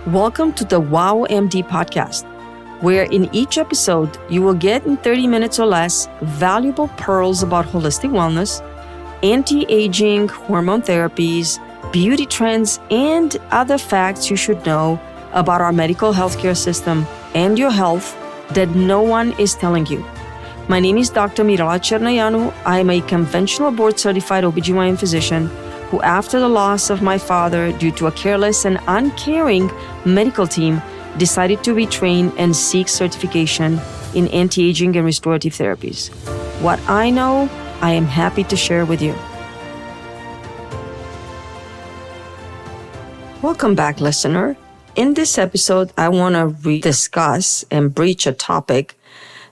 Welcome to the Wow MD podcast, where in each episode, you will get in 30 minutes or less valuable pearls about holistic wellness, anti-aging, hormone therapies, beauty trends, and other facts you should know about our medical healthcare system and your health that no one is telling you. My name is Dr. Mirala Chernayanu. I am a conventional board-certified OBGYN physician who, after the loss of my father due to a careless and uncaring medical team, decided to retrain and seek certification in anti-aging and restorative therapies. What I know, I am happy to share with you. Welcome back, listener. In this episode, I want to discuss and breach a topic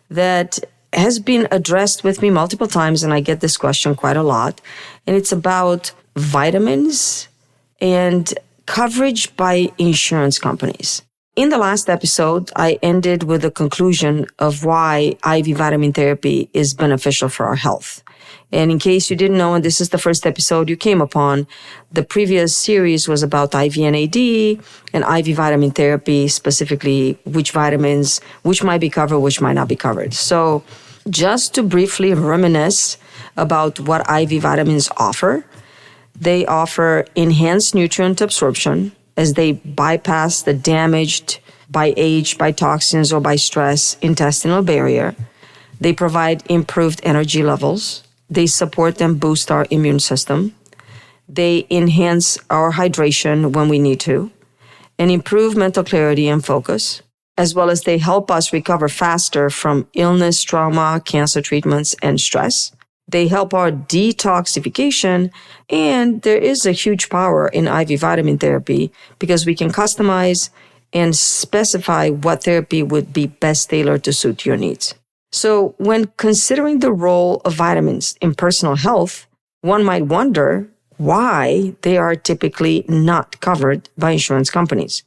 that has been addressed with me multiple times, and I get this question quite a lot, and it's about vitamins and coverage by insurance companies. In the last episode, I ended with a conclusion of why IV vitamin therapy is beneficial for our health. And in case you didn't know, and this is the first episode you came upon, the previous series was about IV NAD and IV vitamin therapy, specifically which vitamins, which might be covered, which might not be covered. So just to briefly reminisce about what IV vitamins offer, they offer enhanced nutrient absorption as they bypass the damaged by age, by toxins, or by stress intestinal barrier. They provide improved energy levels. They support and boost our immune system. They enhance our hydration when we need to and improve mental clarity and focus, as well as they help us recover faster from illness, trauma, cancer treatments, and stress. They help our detoxification, and there is a huge power in IV vitamin therapy because we can customize and specify what therapy would be best tailored to suit your needs. So when considering the role of vitamins in personal health, one might wonder why they are typically not covered by insurance companies.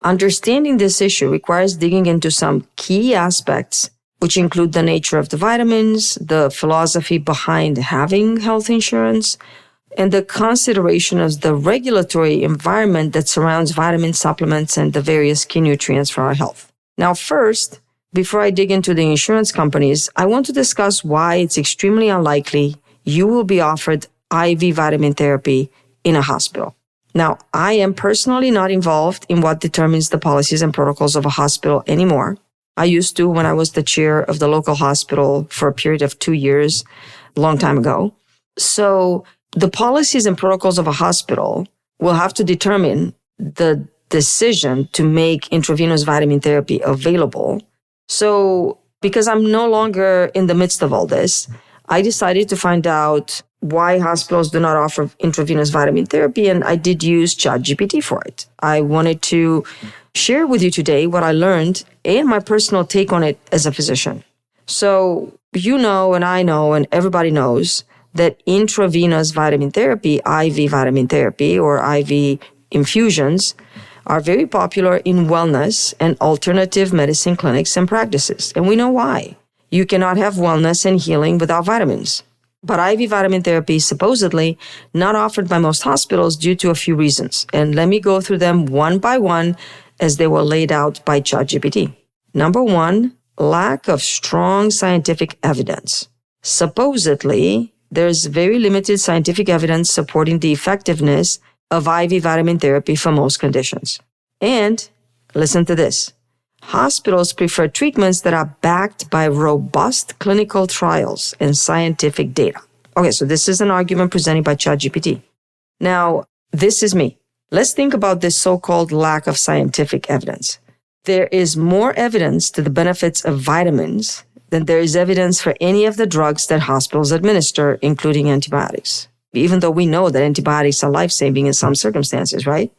Understanding this issue requires digging into some key aspects, which include the nature of the vitamins, the philosophy behind having health insurance, and the consideration of the regulatory environment that surrounds vitamin supplements and the various key nutrients for our health. Now, first, before I dig into the insurance companies, I want to discuss why it's extremely unlikely you will be offered IV vitamin therapy in a hospital. Now, I am personally not involved in what determines the policies and protocols of a hospital anymore. I used to when I was the chair of the local hospital for a period of 2 years, a long time ago. So the policies and protocols of a hospital will have to determine the decision to make intravenous vitamin therapy available. So because I'm no longer in the midst of all this, I decided to find out why hospitals do not offer intravenous vitamin therapy, and I did use ChatGPT for it. I wanted to share with you today what I learned and my personal take on it as a physician. So you know, and I know, and everybody knows that intravenous vitamin therapy, IV vitamin therapy, or IV infusions are very popular in wellness and alternative medicine clinics and practices. And we know why. You cannot have wellness and healing without vitamins. But IV vitamin therapy is supposedly not offered by most hospitals due to a few reasons. And let me go through them one by one as they were laid out by ChatGPT. Number one, lack of strong scientific evidence. Supposedly, there's very limited scientific evidence supporting the effectiveness of IV vitamin therapy for most conditions. And listen to this. Hospitals prefer treatments that are backed by robust clinical trials and scientific data. Okay, so this is an argument presented by ChatGPT. Now, this is me. Let's think about this so-called lack of scientific evidence. There is more evidence to the benefits of vitamins than there is evidence for any of the drugs that hospitals administer, including antibiotics. Even though we know that antibiotics are life-saving in some circumstances, right?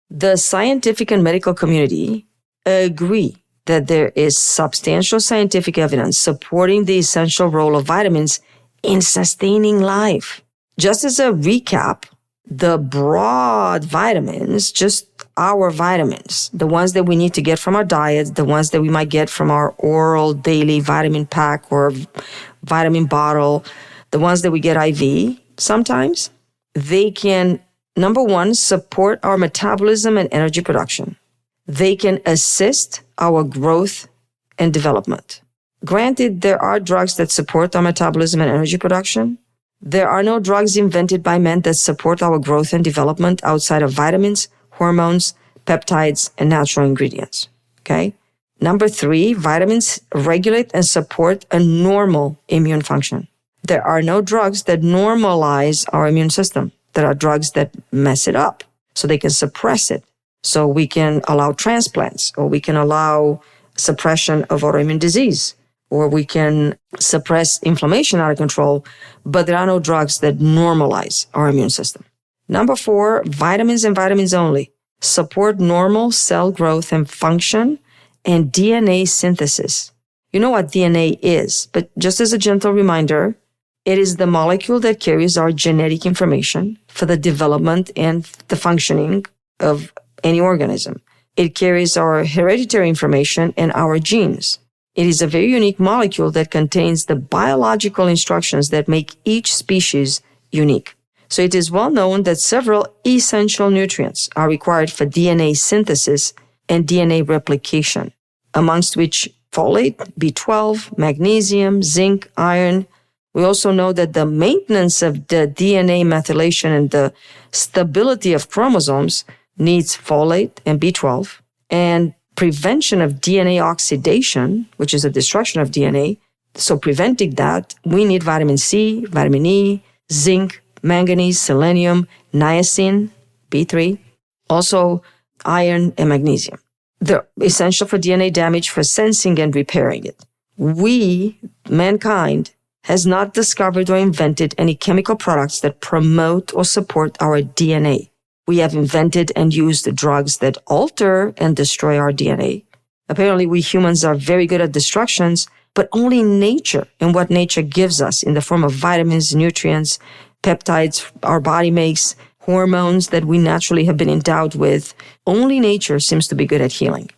The scientific and medical community agree that there is substantial scientific evidence supporting the essential role of vitamins in sustaining life. Just as a recap, the broad vitamins, just our vitamins, the ones that we need to get from our diet, the ones that we might get from our oral daily vitamin pack or vitamin bottle, the ones that we get IV sometimes, they can, number one, support our metabolism and energy production. They can assist our growth and development. Granted, there are drugs that support our metabolism and energy production. There are no drugs invented by men that support our growth and development outside of vitamins, hormones, peptides, and natural ingredients. Okay? Number 3, vitamins regulate and support a normal immune function. There are no drugs that normalize our immune system. There are drugs that mess it up so they can suppress it. So we can allow transplants, or we can allow suppression of autoimmune disease, or we can suppress inflammation out of control, but there are no drugs that normalize our immune system. Number 4, vitamins and vitamins only support normal cell growth and function and DNA synthesis. You know what DNA is, but just as a gentle reminder, it is the molecule that carries our genetic information for the development and the functioning of any organism. It carries our hereditary information and our genes. It is a very unique molecule that contains the biological instructions that make each species unique. So it is well known that several essential nutrients are required for DNA synthesis and DNA replication, amongst which folate, B12, magnesium, zinc, iron. We also know that the maintenance of the DNA methylation and the stability of chromosomes needs folate and B12, and prevention of DNA oxidation, which is the destruction of DNA. So preventing that, we need vitamin C, vitamin E, zinc, manganese, selenium, niacin, B3, also iron and magnesium. They're essential for DNA damage, for sensing and repairing it. We, mankind, has not discovered or invented any chemical products that promote or support our DNA. We have invented and used drugs that alter and destroy our DNA. Apparently, we humans are very good at destructions, but only nature and what nature gives us in the form of vitamins, nutrients, peptides our body makes, hormones that we naturally have been endowed with. Only nature seems to be good at healing.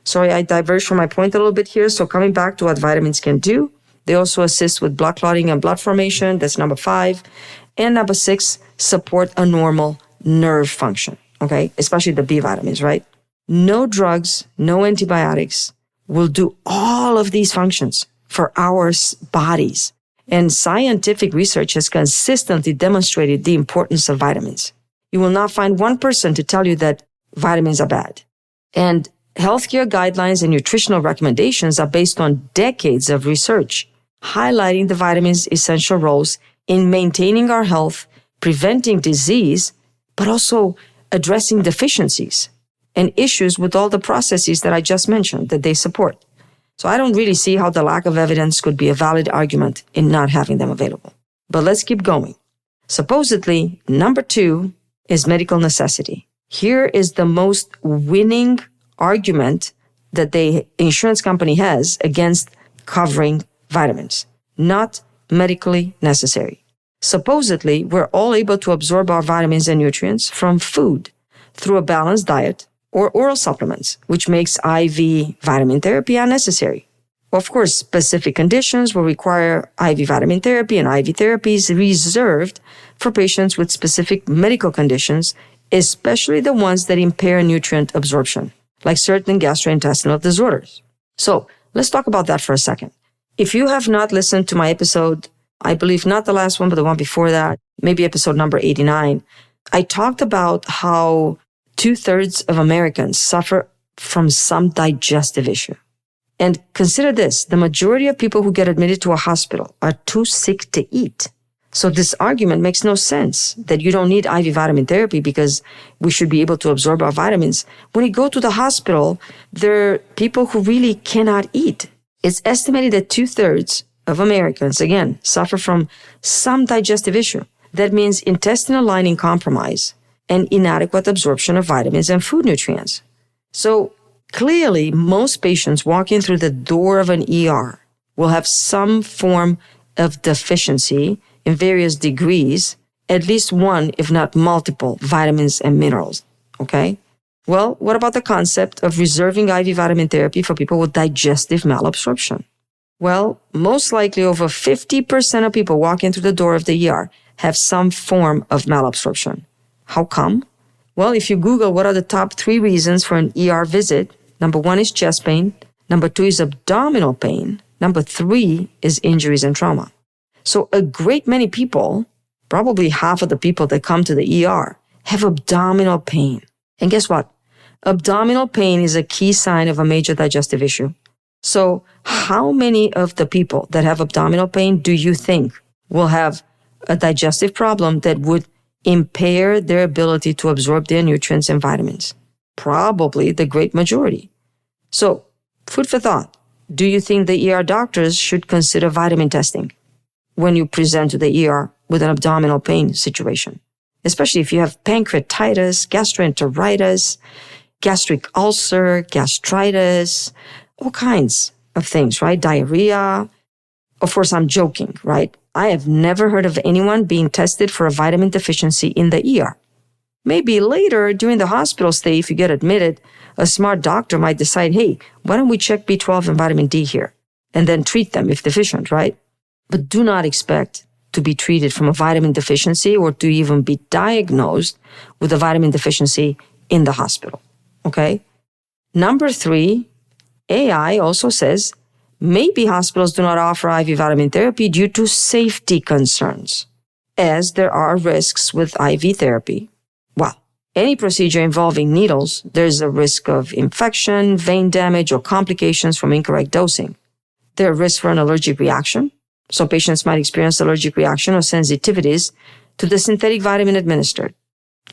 Sorry, I diverged from my point a little bit here. So coming back to what vitamins can do, they also assist with blood clotting and blood formation. That's number 5. And number 6, support a normal nerve function, okay? Especially the B vitamins, right? No drugs, no antibiotics will do all of these functions for our bodies. And scientific research has consistently demonstrated the importance of vitamins. You will not find one person to tell you that vitamins are bad. And healthcare guidelines and nutritional recommendations are based on decades of research, highlighting the vitamins' essential roles in maintaining our health, preventing disease, but also addressing deficiencies and issues with all the processes that I just mentioned that they support. So I don't really see how the lack of evidence could be a valid argument in not having them available. But let's keep going. Supposedly, number 2 is medical necessity. Here is the most winning argument that the insurance company has against covering vitamins. Not medically necessary. Supposedly, we're all able to absorb our vitamins and nutrients from food through a balanced diet or oral supplements, which makes IV vitamin therapy unnecessary. Of course, specific conditions will require IV vitamin therapy, and IV therapy is reserved for patients with specific medical conditions, especially the ones that impair nutrient absorption, like certain gastrointestinal disorders. So let's talk about that for a second. If you have not listened to my episode, I believe not the last one, but the one before that, maybe episode number 89, I talked about how 2/3 of Americans suffer from some digestive issue. And consider this, the majority of people who get admitted to a hospital are too sick to eat. So this argument makes no sense that you don't need IV vitamin therapy because we should be able to absorb our vitamins. When you go to the hospital, there are people who really cannot eat. It's estimated that 2/3 of Americans, again, suffer from some digestive issue. That means intestinal lining compromise and inadequate absorption of vitamins and food nutrients. So clearly, most patients walking through the door of an ER will have some form of deficiency in various degrees, at least one, if not multiple, vitamins and minerals, okay? Well, what about the concept of reserving IV vitamin therapy for people with digestive malabsorption? Well, most likely over 50% of people walking through the door of the ER have some form of malabsorption. How come? Well, if you Google what are the top 3 reasons for an ER visit, number 1 is chest pain, number 2 is abdominal pain, number 3 is injuries and trauma. So a great many people, probably half of the people that come to the ER, have abdominal pain. And guess what? Abdominal pain is a key sign of a major digestive issue. So how many of the people that have abdominal pain do you think will have a digestive problem that would impair their ability to absorb their nutrients and vitamins? Probably the great majority. So, food for thought. Do you think the ER doctors should consider vitamin testing when you present to the ER with an abdominal pain situation? Especially if you have pancreatitis, gastroenteritis, gastric ulcer, gastritis, all kinds of things, right? Diarrhea. Of course, I'm joking, right? I have never heard of anyone being tested for a vitamin deficiency in the ER. Maybe later during the hospital stay, if you get admitted, a smart doctor might decide, hey, why don't we check B12 and vitamin D here and then treat them if deficient, right? But do not expect to be treated from a vitamin deficiency or to even be diagnosed with a vitamin deficiency in the hospital, okay? Number 3, AI also says maybe hospitals do not offer IV vitamin therapy due to safety concerns, as there are risks with IV therapy. Well, any procedure involving needles, there's a risk of infection, vein damage, or complications from incorrect dosing. There are risks for an allergic reaction, so patients might experience allergic reaction or sensitivities to the synthetic vitamin administered.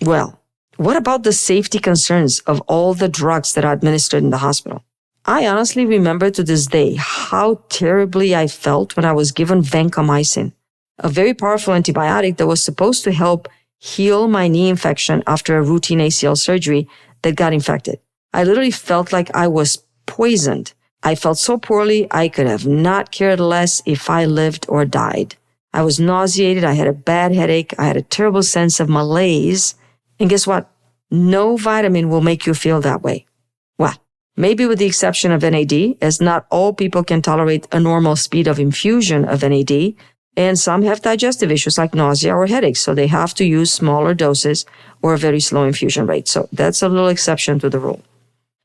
Well, what about the safety concerns of all the drugs that are administered in the hospital? I honestly remember to this day how terribly I felt when I was given vancomycin, a very powerful antibiotic that was supposed to help heal my knee infection after a routine ACL surgery that got infected. I literally felt like I was poisoned. I felt so poorly, I could have not cared less if I lived or died. I was nauseated, I had a bad headache, I had a terrible sense of malaise. And guess what? No vitamin will make you feel that way. Well, maybe with the exception of NAD, as not all people can tolerate a normal speed of infusion of NAD, and some have digestive issues like nausea or headaches, so they have to use smaller doses or a very slow infusion rate. So that's a little exception to the rule.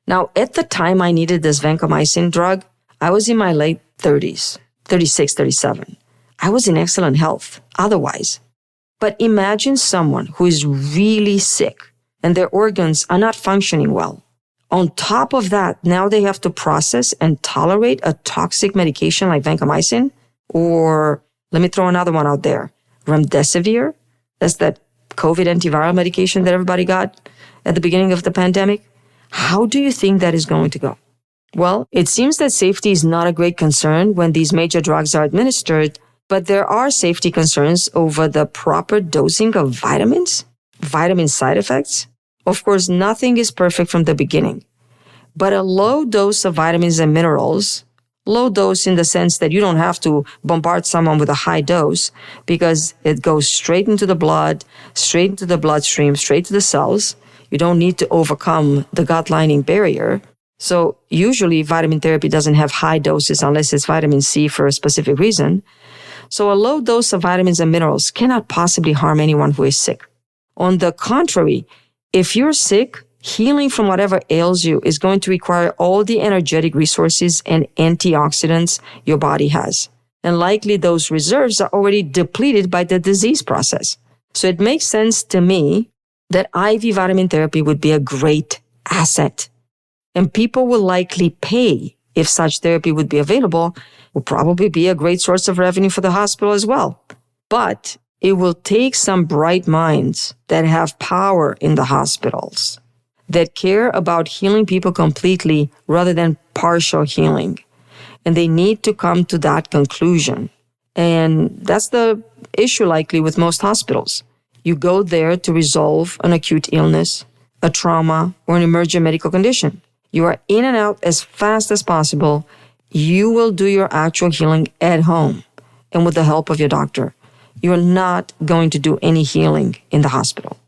Now, at the time I needed this vancomycin drug, I was in my late 30s, 36, 37. I was in excellent health otherwise. But imagine someone who is really sick and their organs are not functioning well. On top of that, now they have to process and tolerate a toxic medication like vancomycin, or let me throw another one out there, remdesivir. That's that COVID antiviral medication that everybody got at the beginning of the pandemic. How do you think that is going to go? Well, it seems that safety is not a great concern when these major drugs are administered, but there are safety concerns over the proper dosing of vitamins, vitamin side effects. Of course, nothing is perfect from the beginning, but a low dose of vitamins and minerals, low dose in the sense that you don't have to bombard someone with a high dose because it goes straight into the blood, straight into the bloodstream, straight to the cells. You don't need to overcome the gut lining barrier. So usually vitamin therapy doesn't have high doses unless it's vitamin C for a specific reason. So a low dose of vitamins and minerals cannot possibly harm anyone who is sick. On the contrary, if you're sick, healing from whatever ails you is going to require all the energetic resources and antioxidants your body has. And likely those reserves are already depleted by the disease process. So it makes sense to me that IV vitamin therapy would be a great asset. And people will likely pay if such therapy would be available, will probably be a great source of revenue for the hospital as well. But it will take some bright minds that have power in the hospitals, that care about healing people completely rather than partial healing. And they need to come to that conclusion. And that's the issue likely with most hospitals. You go there to resolve an acute illness, a trauma, or an emergent medical condition. You are in and out as fast as possible. You will do your actual healing at home and with the help of your doctor. You're not going to do any healing in the hospital.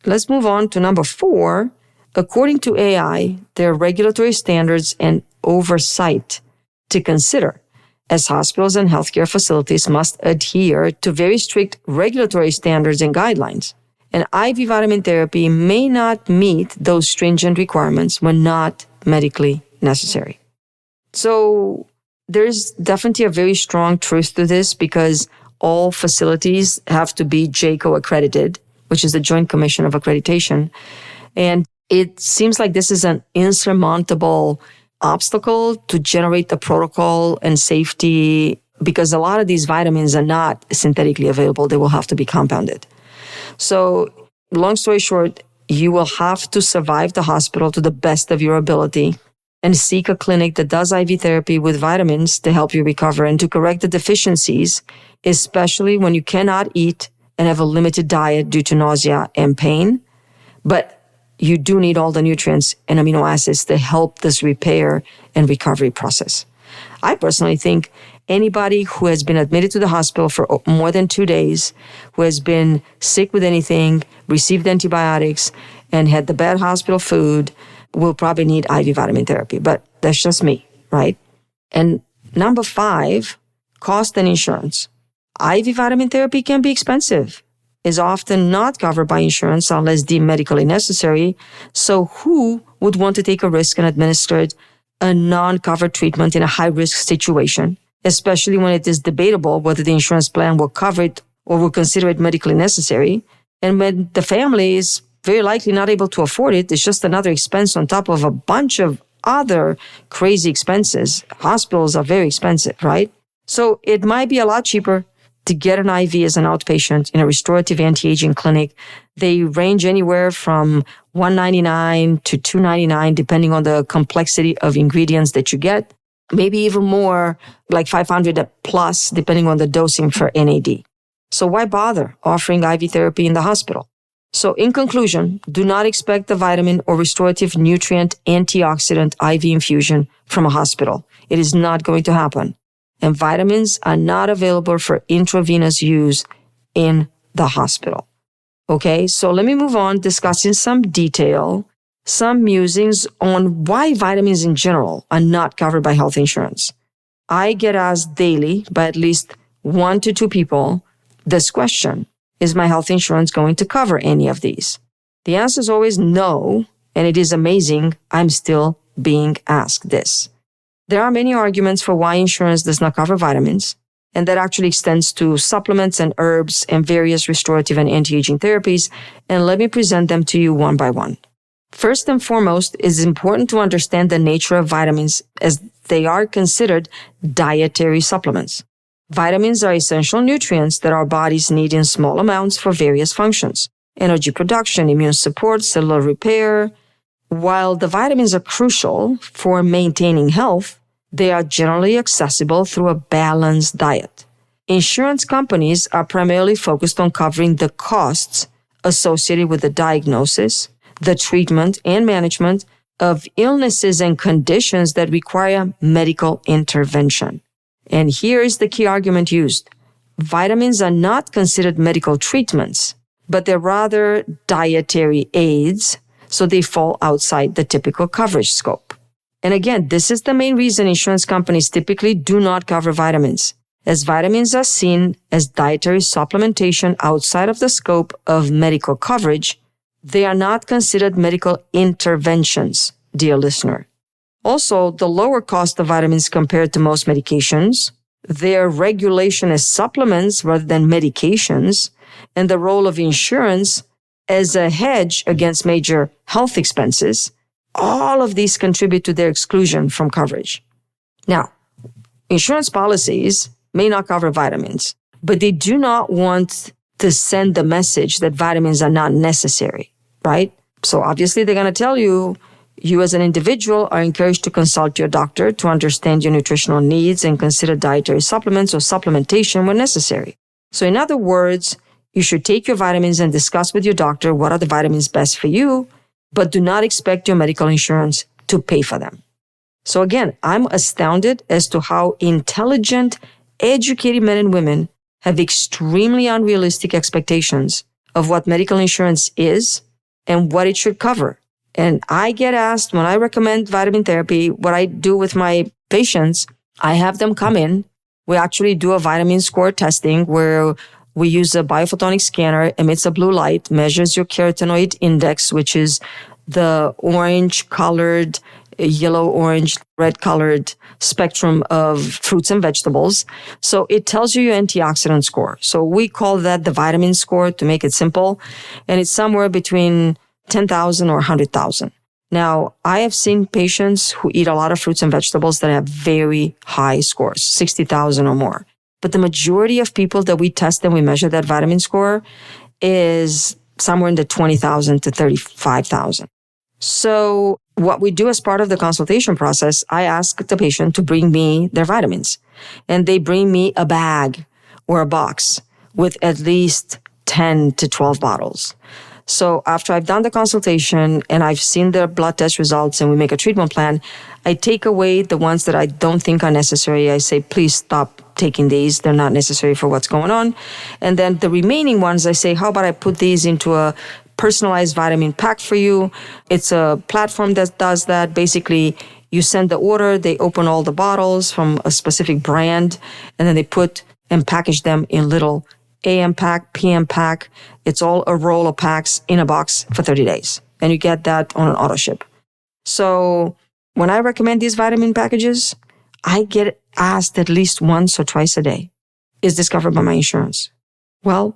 Let's move on to number 4. According to AI, there are regulatory standards and oversight to consider, as hospitals and healthcare facilities must adhere to very strict regulatory standards and guidelines. And IV vitamin therapy may not meet those stringent requirements when not medically necessary. So there's definitely a very strong truth to this because all facilities have to be JCAHO accredited, which is the Joint Commission of Accreditation. And it seems like this is an insurmountable obstacle to generate the protocol and safety because a lot of these vitamins are not synthetically available. They will have to be compounded. So long story short, you will have to survive the hospital to the best of your ability and seek a clinic that does IV therapy with vitamins to help you recover and to correct the deficiencies, especially when you cannot eat and have a limited diet due to nausea and pain. But you do need all the nutrients and amino acids to help this repair and recovery process. I personally think anybody who has been admitted to the hospital for more than 2 days, who has been sick with anything, received antibiotics, and had the bad hospital food will probably need IV vitamin therapy. But that's just me, right? And number 5, cost and insurance. IV vitamin therapy can be expensive, is often not covered by insurance unless deemed medically necessary. So who would want to take a risk and administer a non-covered treatment in a high-risk situation, especially when it is debatable whether the insurance plan will cover it or will consider it medically necessary? And when the family is very likely not able to afford it, it's just another expense on top of a bunch of other crazy expenses. Hospitals are very expensive, right? So it might be a lot cheaper to get an IV as an outpatient in a restorative anti-aging clinic. They range anywhere from $199 to $299, depending on the complexity of ingredients that you get. Maybe even more, like $500 plus, depending on the dosing for NAD. So why bother offering IV therapy in the hospital? So in conclusion, do not expect the vitamin or restorative nutrient antioxidant IV infusion from a hospital. It is not going to happen. And vitamins are not available for intravenous use in the hospital. Okay, so let me move on discussing some detail, some musings on why vitamins in general are not covered by health insurance. I get asked daily by at least 1 to 2 people this question: is my health insurance going to cover any of these? The answer is always no, and it is amazing I'm still being asked this. There are many arguments for why insurance does not cover vitamins, and that actually extends to supplements and herbs and various restorative and anti-aging therapies, and let me present them to you one by one. First and foremost, it is important to understand the nature of vitamins as they are considered dietary supplements. Vitamins are essential nutrients that our bodies need in small amounts for various functions: energy production, immune support, cellular repair. While the vitamins are crucial for maintaining health, they are generally accessible through a balanced diet. Insurance companies are primarily focused on covering the costs associated with the diagnosis, the treatment, and management of illnesses and conditions that require medical intervention. And here is the key argument used. Vitamins are not considered medical treatments, but they're rather dietary aids, so they fall outside the typical coverage scope. And again, this is the main reason insurance companies typically do not cover vitamins, as vitamins are seen as dietary supplementation outside of the scope of medical coverage. They are not considered medical interventions, dear listener. Also, the lower cost of vitamins compared to most medications, their regulation as supplements rather than medications, and the role of insurance as a hedge against major health expenses, all of these contribute to their exclusion from coverage. Now, insurance policies may not cover vitamins, but they do not want to send the message that vitamins are not necessary, right? So obviously they're going to tell you, you as an individual are encouraged to consult your doctor to understand your nutritional needs and consider dietary supplements or supplementation when necessary. So in other words, you should take your vitamins and discuss with your doctor what are the vitamins best for you, but do not expect your medical insurance to pay for them. So again, I'm astounded as to how intelligent, educated men and women have extremely unrealistic expectations of what medical insurance is and what it should cover. And I get asked when I recommend vitamin therapy, what I do with my patients, I have them come in. We actually do a vitamin score testing where We use a biophotonic scanner, emits a blue light, measures your carotenoid index, which is the orange-colored, yellow, orange, red-colored spectrum of fruits and vegetables. So it tells you your antioxidant score. So we call that the vitamin score to make it simple. And it's somewhere between 10,000 or 100,000. Now, I have seen patients who eat a lot of fruits and vegetables that have very high scores, 60,000 or more. But the majority of people that we test and we measure that vitamin score is somewhere in the 20,000 to 35,000. So what we do as part of the consultation process, I ask the patient to bring me their vitamins. And they bring me a bag or a box with at least 10 to 12 bottles. So after I've done the consultation and I've seen the blood test results and we make a treatment plan, I take away the ones that I don't think are necessary. I say, please stop taking these. They're not necessary for what's going on. And then the remaining ones, I say, how about I put these into a personalized vitamin pack for you? It's a platform that does that. Basically, you send the order, they open all the bottles from a specific brand, and then they put and package them in little AM pack, PM pack. It's all a roll of packs in a box for 30 days. And you get that on an auto ship. So when I recommend these vitamin packages, I get asked at least once or twice a day, is this covered by my insurance? Well,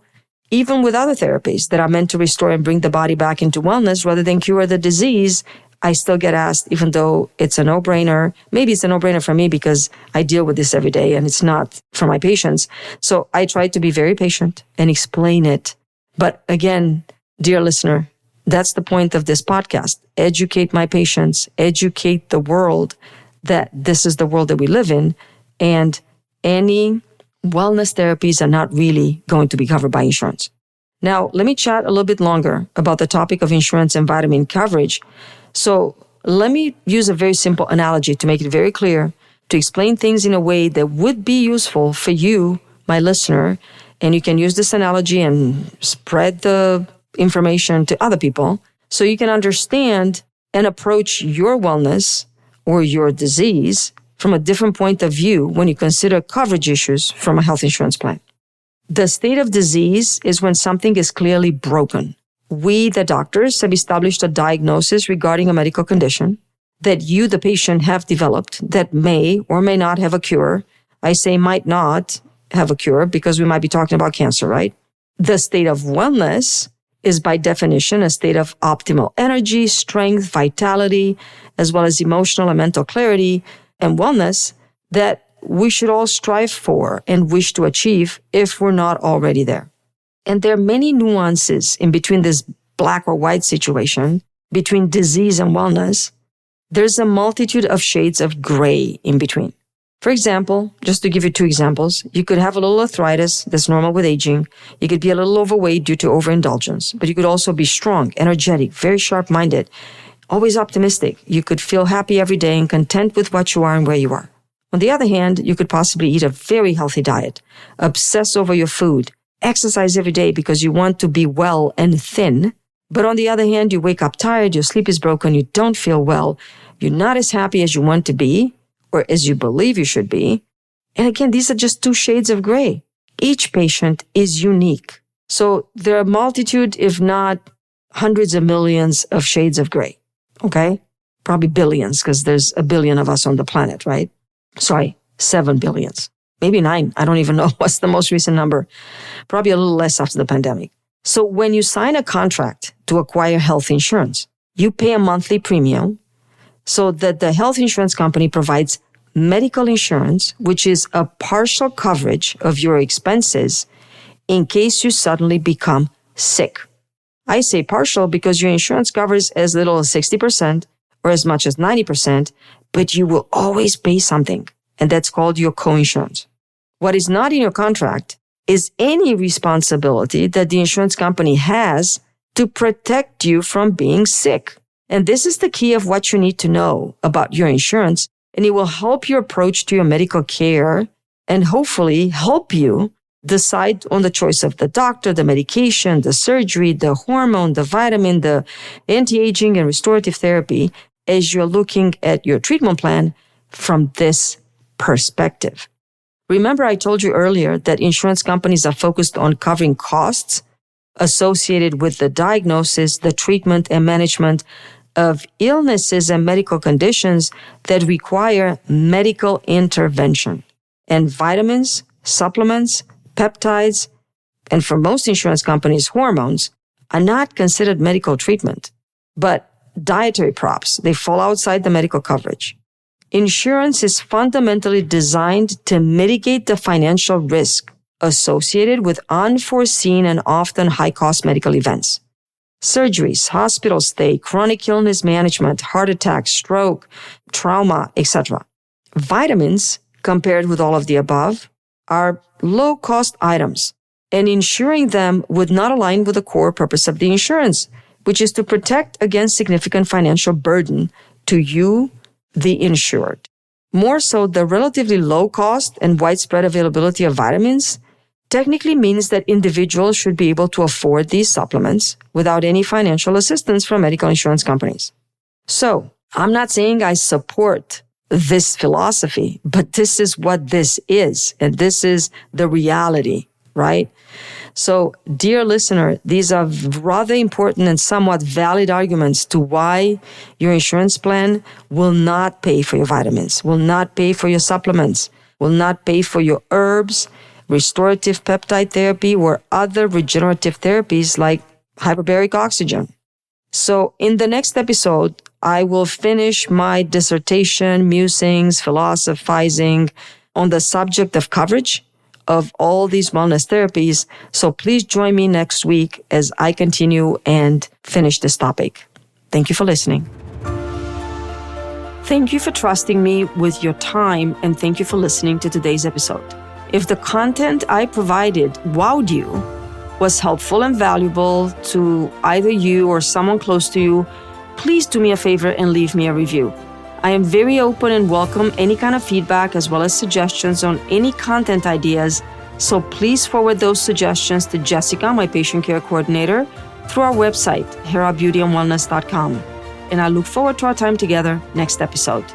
even with other therapies that are meant to restore and bring the body back into wellness rather than cure the disease, I still get asked, even though it's a no-brainer. Maybe it's a no-brainer for me because I deal with this every day and it's not for my patients. So I try to be very patient and explain it. But again, dear listener, that's the point of this podcast. Educate my patients, educate the world that this is the world that we live in, and any wellness therapies are not really going to be covered by insurance. Now, let me chat a little bit longer about the topic of insurance and vitamin coverage. So let me use a very simple analogy to make it very clear, to explain things in a way that would be useful for you, my listener, and you can use this analogy and spread the information to other people so you can understand and approach your wellness or your disease from a different point of view when you consider coverage issues from a health insurance plan. The state of disease is when something is clearly broken. We, the doctors, have established a diagnosis regarding a medical condition that you, the patient, have developed that may or may not have a cure. I say might not have a cure because we might be talking about cancer, right? The state of wellness is by definition a state of optimal energy, strength, vitality, as well as emotional and mental clarity and wellness that we should all strive for and wish to achieve if we're not already there. And there are many nuances in between this black or white situation, between disease and wellness. There's a multitude of shades of gray in between. For example, just to give you two examples, you could have a little arthritis that's normal with aging. You could be a little overweight due to overindulgence, but you could also be strong, energetic, very sharp-minded, always optimistic. You could feel happy every day and content with what you are and where you are. On the other hand, you could possibly eat a very healthy diet, obsess over your food, exercise every day because you want to be well and thin. But on the other hand, you wake up tired, your sleep is broken, you don't feel well, you're not as happy as you want to be or as you believe you should be. And again, these are just two shades of gray. Each patient is unique. So there are a multitude, if not hundreds of millions of shades of gray. Okay? Probably billions because there's a billion of us on the planet, right? Sorry, 7 billions. Maybe 9. I don't even know what's the most recent number. Probably a little less after the pandemic. So when you sign a contract to acquire health insurance, you pay a monthly premium so that the health insurance company provides medical insurance, which is a partial coverage of your expenses in case you suddenly become sick. I say partial because your insurance covers as little as 60% or as much as 90%, but you will always pay something, and that's called your coinsurance. What is not in your contract is any responsibility that the insurance company has to protect you from being sick. And this is the key of what you need to know about your insurance, and it will help your approach to your medical care and hopefully help you decide on the choice of the doctor, the medication, the surgery, the hormone, the vitamin, the anti-aging and restorative therapy as you're looking at your treatment plan from this perspective. Remember, I told you earlier that insurance companies are focused on covering costs associated with the diagnosis, the treatment, and management of illnesses and medical conditions that require medical intervention. And vitamins, supplements, peptides, and for most insurance companies, hormones are not considered medical treatment, but dietary props. They fall outside the medical coverage. Insurance is fundamentally designed to mitigate the financial risk associated with unforeseen and often high-cost medical events. Surgeries, hospital stay, chronic illness management, heart attack, stroke, trauma, etc. Vitamins, compared with all of the above, are low-cost items, and insuring them would not align with the core purpose of the insurance, which is to protect against significant financial burden to you, the insured. More so, the relatively low cost and widespread availability of vitamins technically means that individuals should be able to afford these supplements without any financial assistance from medical insurance companies. So, I'm not saying I support this philosophy, but this is what this is, and this is the reality, right? So, dear listener, these are rather important and somewhat valid arguments to why your insurance plan will not pay for your vitamins, will not pay for your supplements, will not pay for your herbs, restorative peptide therapy, or other regenerative therapies like hyperbaric oxygen. So, in the next episode, I will finish my dissertation, musings, philosophizing on the subject of coverage of all these wellness therapies. So please join me next week as I continue and finish this topic. Thank you for listening. Thank you for trusting me with your time, and thank you for listening to today's episode. If the content I provided wowed you, was helpful and valuable to either you or someone close to you, please do me a favor and leave me a review. I am very open and welcome any kind of feedback as well as suggestions on any content ideas, so please forward those suggestions to Jessica, my patient care coordinator, through our website, herabeautyandwellness.com. And I look forward to our time together next episode.